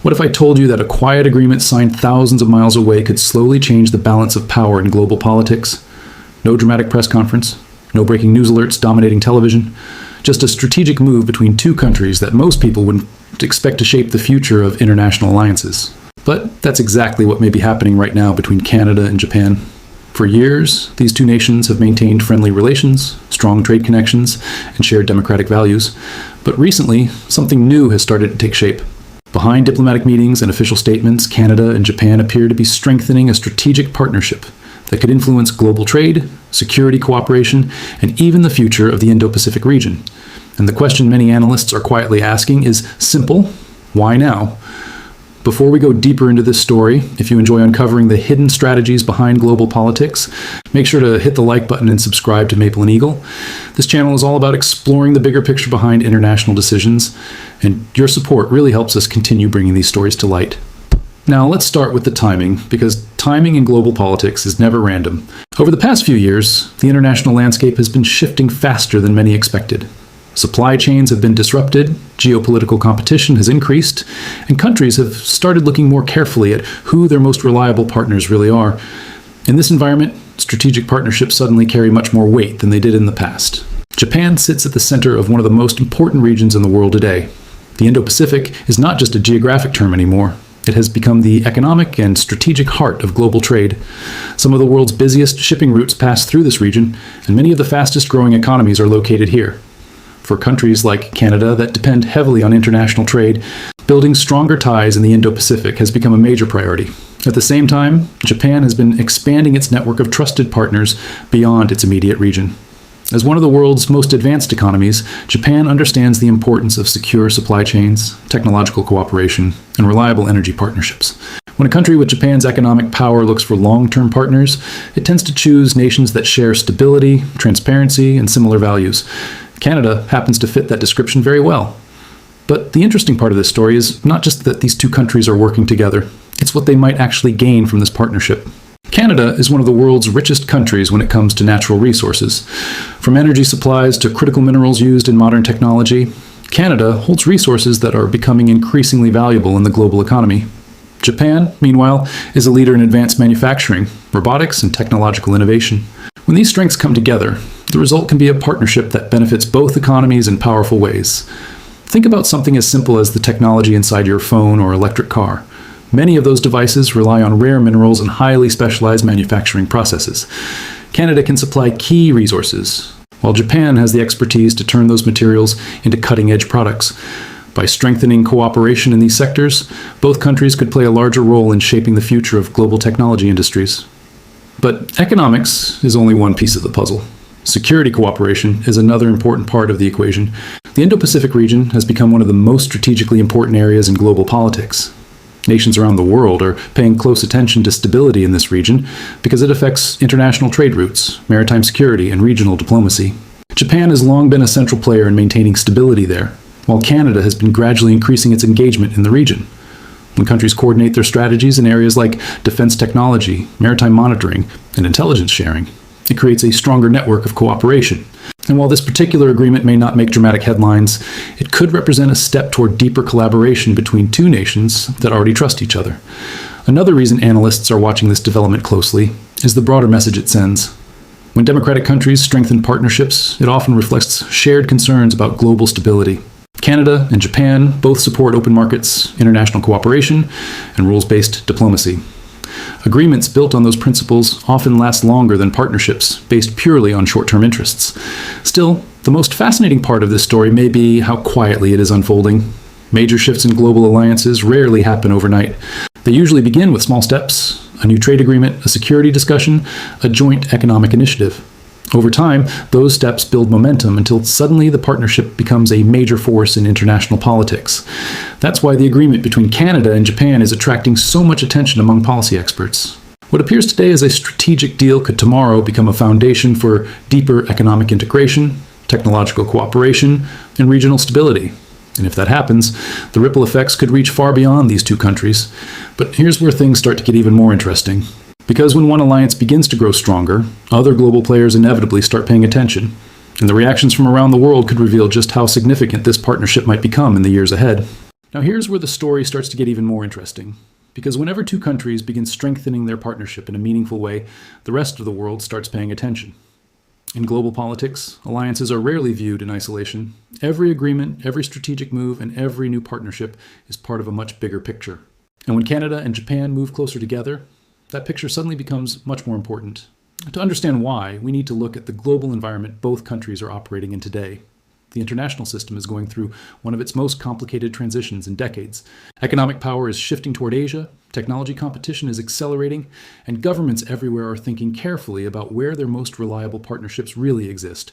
What if I told you that a quiet agreement signed thousands of miles away could slowly change the balance of power in global politics? No dramatic press conference, no breaking news alerts dominating television, just a strategic move between two countries that most people wouldn't expect to shape the future of international alliances. But that's exactly what may be happening right now between Canada and Japan. For years, these two nations have maintained friendly relations, strong trade connections, and shared democratic values. But recently, something new has started to take shape. Behind diplomatic meetings and official statements, Canada and Japan appear to be strengthening a strategic partnership that could influence global trade, security cooperation, and even the future of the Indo-Pacific region. And the question many analysts are quietly asking is simple: why now? Before we go deeper into this story, if you enjoy uncovering the hidden strategies behind global politics, make sure to hit the like button and subscribe to Maple and Eagle. This channel is all about exploring the bigger picture behind international decisions, and your support really helps us continue bringing these stories to light. Now let's start with the timing, because timing in global politics is never random. Over the past few years, the international landscape has been shifting faster than many expected. Supply chains have been disrupted, geopolitical competition has increased, and countries have started looking more carefully at who their most reliable partners really are. In this environment, strategic partnerships suddenly carry much more weight than they did in the past. Japan sits at the center of one of the most important regions in the world today. The Indo-Pacific is not just a geographic term anymore. It has become the economic and strategic heart of global trade. Some of the world's busiest shipping routes pass through this region, and many of the fastest growing economies are located here. For countries like Canada that depend heavily on international trade, building stronger ties in the Indo-Pacific has become a major priority. At the same time, Japan has been expanding its network of trusted partners beyond its immediate region. As one of the world's most advanced economies, Japan understands the importance of secure supply chains, technological cooperation, and reliable energy partnerships. When a country with Japan's economic power looks for long-term partners, it tends to choose nations that share stability, transparency, and similar values. Canada happens to fit that description very well. But the interesting part of this story is not just that these two countries are working together, it's what they might actually gain from this partnership. Canada is one of the world's richest countries when it comes to natural resources. From energy supplies to critical minerals used in modern technology, Canada holds resources that are becoming increasingly valuable in the global economy. Japan, meanwhile, is a leader in advanced manufacturing, robotics, and technological innovation. When these strengths come together, the result can be a partnership that benefits both economies in powerful ways. Think about something as simple as the technology inside your phone or electric car. Many of those devices rely on rare minerals and highly specialized manufacturing processes. Canada can supply key resources, while Japan has the expertise to turn those materials into cutting-edge products. By strengthening cooperation in these sectors, both countries could play a larger role in shaping the future of global technology industries. But economics is only one piece of the puzzle. Security cooperation is another important part of the equation. The Indo-Pacific region has become one of the most strategically important areas in global politics. Nations around the world are paying close attention to stability in this region because it affects international trade routes, maritime security, and regional diplomacy. Japan has long been a central player in maintaining stability there, while Canada has been gradually increasing its engagement in the region. When countries coordinate their strategies in areas like defense technology, maritime monitoring, and intelligence sharing, it creates a stronger network of cooperation. And while this particular agreement may not make dramatic headlines, it could represent a step toward deeper collaboration between two nations that already trust each other. Another reason analysts are watching this development closely is the broader message it sends. When democratic countries strengthen partnerships, it often reflects shared concerns about global stability. Canada and Japan both support open markets, international cooperation, and rules-based diplomacy. Agreements built on those principles often last longer than partnerships based purely on short-term interests. Still, the most fascinating part of this story may be how quietly it is unfolding. Major shifts in global alliances rarely happen overnight. They usually begin with small steps: a new trade agreement, a security discussion, a joint economic initiative. Over time, those steps build momentum until suddenly the partnership becomes a major force in international politics. That's why the agreement between Canada and Japan is attracting so much attention among policy experts. What appears today as a strategic deal could tomorrow become a foundation for deeper economic integration, technological cooperation, and regional stability. And if that happens, the ripple effects could reach far beyond these two countries. But here's where things start to get even more interesting. Because when one alliance begins to grow stronger, other global players inevitably start paying attention. And the reactions from around the world could reveal just how significant this partnership might become in the years ahead. Now here's where the story starts to get even more interesting. Because whenever two countries begin strengthening their partnership in a meaningful way, the rest of the world starts paying attention. In global politics, alliances are rarely viewed in isolation. Every agreement, every strategic move, and every new partnership is part of a much bigger picture. And when Canada and Japan move closer together, that picture suddenly becomes much more important. To understand why, we need to look at the global environment both countries are operating in today. The international system is going through one of its most complicated transitions in decades. Economic power is shifting toward Asia, technology competition is accelerating, and governments everywhere are thinking carefully about where their most reliable partnerships really exist.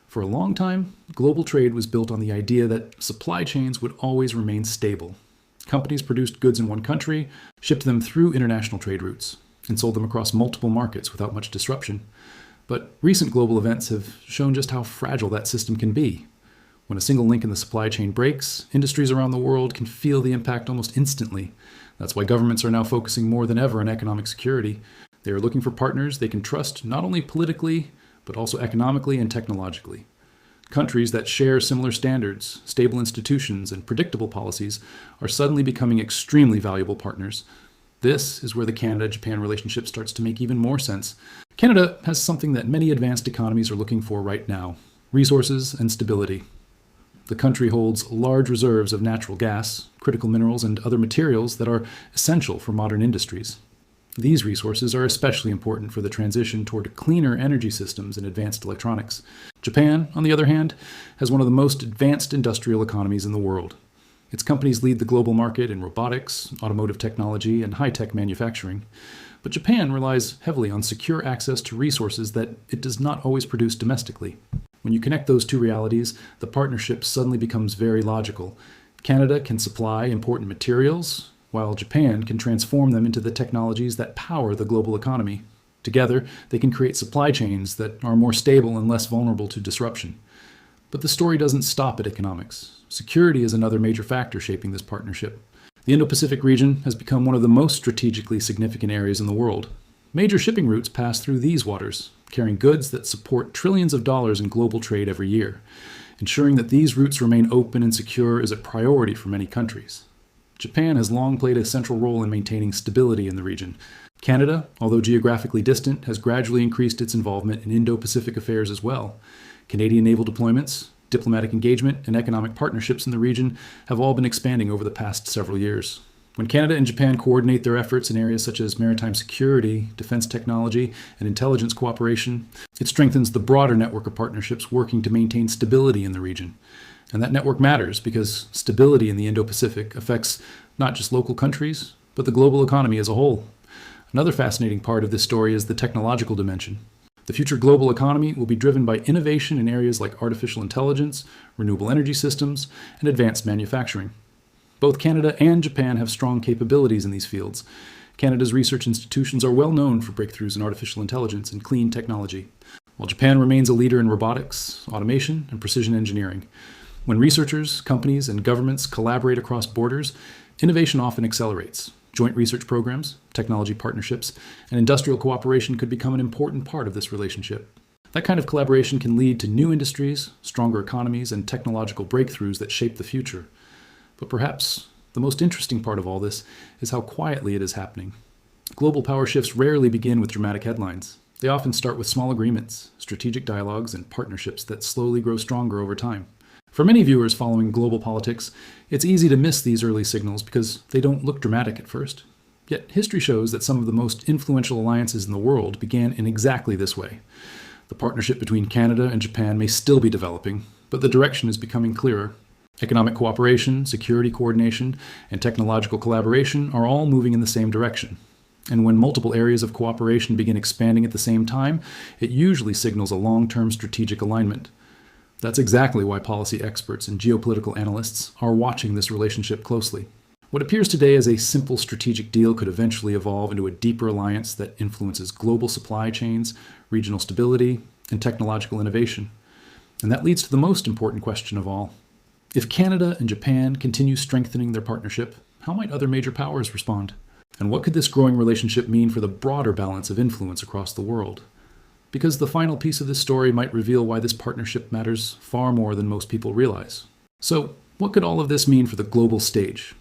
For a long time, global trade was built on the idea that supply chains would always remain stable. Companies produced goods in one country, shipped them through international trade routes, and sold them across multiple markets without much disruption. But recent global events have shown just how fragile that system can be. When a single link in the supply chain breaks, industries around the world can feel the impact almost instantly. That's why governments are now focusing more than ever on economic security. They are looking for partners they can trust not only politically, but also economically and technologically. Countries that share similar standards, stable institutions, and predictable policies are suddenly becoming extremely valuable partners. This is where the Canada-Japan relationship starts to make even more sense. Canada has something that many advanced economies are looking for right now: resources and stability. The country holds large reserves of natural gas, critical minerals, and other materials that are essential for modern industries. These resources are especially important for the transition toward cleaner energy systems and advanced electronics. Japan, on the other hand, has one of the most advanced industrial economies in the world. Its companies lead the global market in robotics, automotive technology, and high-tech manufacturing. But Japan relies heavily on secure access to resources that it does not always produce domestically. When you connect those two realities, the partnership suddenly becomes very logical. Canada can supply important materials, while Japan can transform them into the technologies that power the global economy. Together, they can create supply chains that are more stable and less vulnerable to disruption. But the story doesn't stop at economics. Security is another major factor shaping this partnership. The Indo-Pacific region has become one of the most strategically significant areas in the world. Major shipping routes pass through these waters, carrying goods that support trillions of dollars in global trade every year. Ensuring that these routes remain open and secure is a priority for many countries. Japan has long played a central role in maintaining stability in the region. Canada, although geographically distant, has gradually increased its involvement in Indo-Pacific affairs as well. Canadian naval deployments, diplomatic engagement, and economic partnerships in the region have all been expanding over the past several years. When Canada and Japan coordinate their efforts in areas such as maritime security, defense technology, and intelligence cooperation, it strengthens the broader network of partnerships working to maintain stability in the region. And that network matters because stability in the Indo-Pacific affects not just local countries, but the global economy as a whole. Another fascinating part of this story is the technological dimension. The future global economy will be driven by innovation in areas like artificial intelligence, renewable energy systems, and advanced manufacturing. Both Canada and Japan have strong capabilities in these fields. Canada's research institutions are well known for breakthroughs in artificial intelligence and clean technology, while Japan remains a leader in robotics, automation, and precision engineering. When researchers, companies, and governments collaborate across borders, innovation often accelerates. Joint research programs, technology partnerships, and industrial cooperation could become an important part of this relationship. That kind of collaboration can lead to new industries, stronger economies, and technological breakthroughs that shape the future. But perhaps the most interesting part of all this is how quietly it is happening. Global power shifts rarely begin with dramatic headlines. They often start with small agreements, strategic dialogues, and partnerships that slowly grow stronger over time. For many viewers following global politics, it's easy to miss these early signals because they don't look dramatic at first. Yet history shows that some of the most influential alliances in the world began in exactly this way. The partnership between Canada and Japan may still be developing, but the direction is becoming clearer. Economic cooperation, security coordination, and technological collaboration are all moving in the same direction. And when multiple areas of cooperation begin expanding at the same time, it usually signals a long-term strategic alignment. That's exactly why policy experts and geopolitical analysts are watching this relationship closely. What appears today as a simple strategic deal could eventually evolve into a deeper alliance that influences global supply chains, regional stability, and technological innovation. And that leads to the most important question of all. If Canada and Japan continue strengthening their partnership, how might other major powers respond? And what could this growing relationship mean for the broader balance of influence across the world? Because the final piece of this story might reveal why this partnership matters far more than most people realize. So, What could all of this mean for the global stage?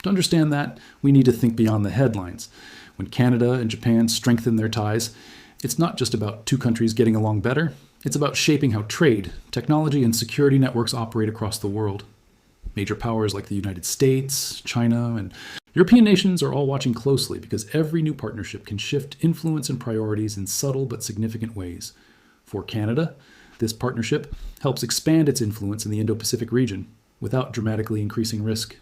To understand that, we need to think beyond the headlines. When Canada and Japan strengthen their ties, it's not just about two countries getting along better, it's about shaping how trade, technology, and security networks operate across the world. Major powers like the United States, China, and European nations are all watching closely because every new partnership can shift influence and priorities in subtle but significant ways. For Canada, this partnership helps expand its influence in the Indo-Pacific region without dramatically increasing risk.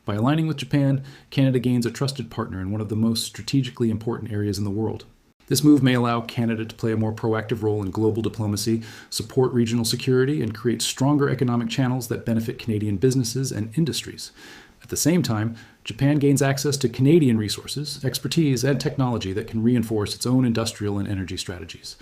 By aligning with Japan, Canada gains a trusted partner in one of the most strategically important areas in the world. This move may allow Canada to play a more proactive role in global diplomacy, support regional security, and create stronger economic channels that benefit Canadian businesses and industries. At the same time, Japan gains access to Canadian resources, expertise, and technology that can reinforce its own industrial and energy strategies.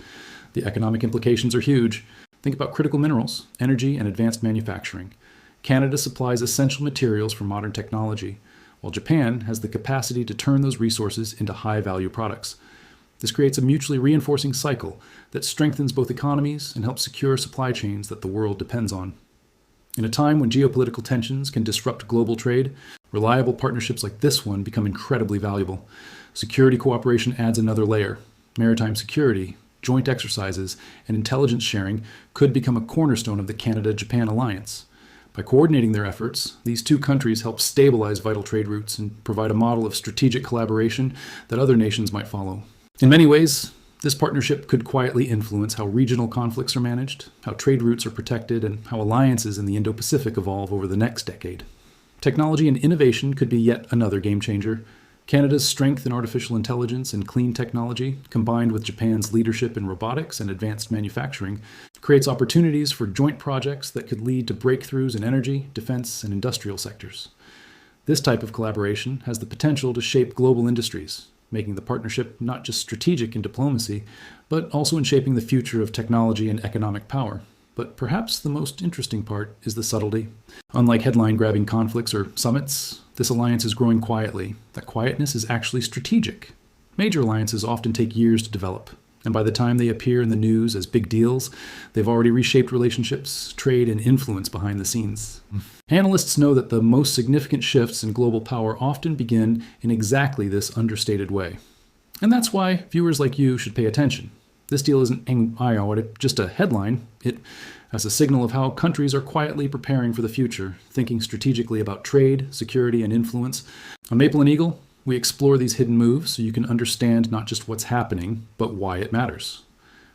The economic implications are huge. Think about critical minerals, energy, and advanced manufacturing. Canada supplies essential materials for modern technology, while Japan has the capacity to turn those resources into high-value products. This creates a mutually reinforcing cycle that strengthens both economies and helps secure supply chains that the world depends on. In a time when geopolitical tensions can disrupt global trade, reliable partnerships like this one become incredibly valuable. Security cooperation adds another layer. Maritime security, joint exercises, and intelligence sharing could become a cornerstone of the Canada-Japan alliance. By coordinating their efforts, these two countries help stabilize vital trade routes and provide a model of strategic collaboration that other nations might follow. In many ways, this partnership could quietly influence how regional conflicts are managed, how trade routes are protected, and how alliances in the Indo-Pacific evolve over the next decade. Technology and innovation could be yet another game changer. Canada's strength in artificial intelligence and clean technology, combined with Japan's leadership in robotics and advanced manufacturing, creates opportunities for joint projects that could lead to breakthroughs in energy, defense, and industrial sectors. This type of collaboration has the potential to shape global industries, making the partnership not just strategic in diplomacy, but also in shaping the future of technology and economic power. But perhaps the most interesting part is the subtlety. Unlike headline-grabbing conflicts or summits, this alliance is growing quietly. That quietness is actually strategic. Major alliances often take years to develop, and by the time they appear in the news as big deals, they've already reshaped relationships, trade, and influence behind the scenes. Analysts know that the most significant shifts in global power often begin in exactly this understated way. And that's why viewers like you should pay attention. This deal isn't just a headline. It has a signal of how countries are quietly preparing for the future, thinking strategically about trade, security, and influence. On Maple and Eagle, we explore these hidden moves so you can understand not just what's happening, but why it matters.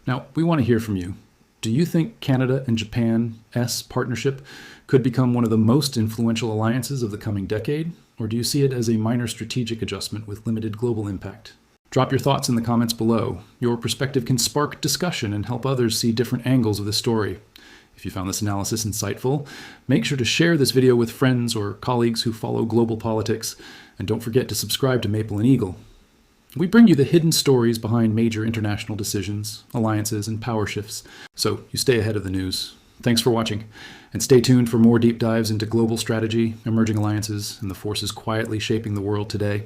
Now, we want to hear from you. Do you think Canada and Japan's partnership could become one of the most influential alliances of the coming decade? Or do you see it as a minor strategic adjustment with limited global impact? Drop your thoughts in the comments below. Your perspective can spark discussion and help others see different angles of the story. If you found this analysis insightful, make sure to share this video with friends or colleagues who follow global politics, and don't forget to subscribe to Maple and Eagle. We bring you the hidden stories behind major international decisions, alliances, and power shifts, so you stay ahead of the news. Thanks for watching, and stay tuned for more deep dives into global strategy, emerging alliances, and the forces quietly shaping the world today.